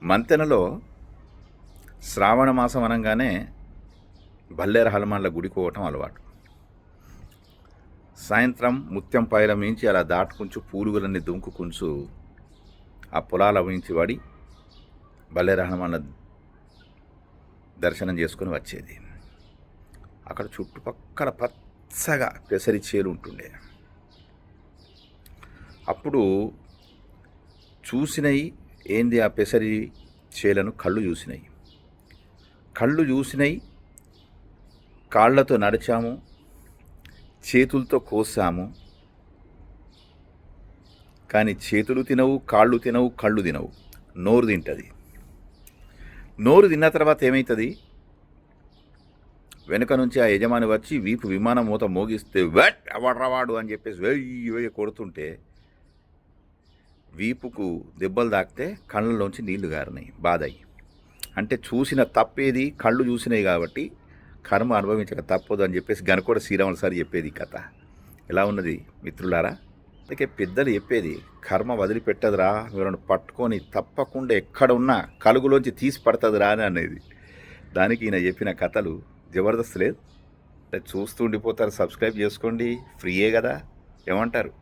మంతెనలో శ్రావణ మాసం అనగానే బల్లేర హనుమాన్ల గుడికి పోవటం అలవాటు. సాయంత్రం ముత్యం పైల మించి అలా దాటుకుంటూ పూలుగులన్నీ దుంకుకుంటూ ఆ పొలాల మించి పడి బల్లేర హనుమాన్ల దర్శనం చేసుకుని వచ్చేది. అక్కడ చుట్టుపక్కల పచ్చగా పెసరి చేలు ఉంటుండే. అప్పుడు చూసినవి ఏంది, ఆ పెసరి చేలను కళ్ళు చూసినాయి, కాళ్ళతో నడిచాము, చేతులతో కోసాము. కానీ చేతులు తినవు, కాళ్ళు తినవు, కళ్ళు తినవు, నోరు తింటుంది. నోరు తిన్న తర్వాత ఏమవుతుంది, వెనుక నుంచి ఆ యజమాని వచ్చి వీపు విమానం మూత మోగిస్తే వెట్ అవడ్రవాడు అని చెప్పేసి వెయ్యి కొడుతుంటే వీపుకు దెబ్బలు తాకితే కళ్ళల్లోంచి నీళ్లు గారినాయి, బాధయి. అంటే చూసిన తప్పేది, కళ్ళు చూసినాయి కాబట్టి కర్మ అనుభవించక తప్పదు అని చెప్పేసి గనకోడ శ్రీరాములు సార్ చెప్పేది కథ. ఎలా ఉన్నది మిత్రులారా? అందుకే పెద్దలు చెప్పేది, కర్మ వదిలిపెట్టదురా, ఎవరైనా పట్టుకొని తప్పకుండా ఎక్కడ ఉన్నా కలుగులోంచి తీసి పడుతుందిరా అని అనేది. దానికి ఈయన చెప్పిన కథలు జబర్దస్త్ లేదు. చూస్తూ ఉండిపోతారు. సబ్స్క్రైబ్ చేసుకోండి, ఫ్రీయే కదా, ఏమంటారు?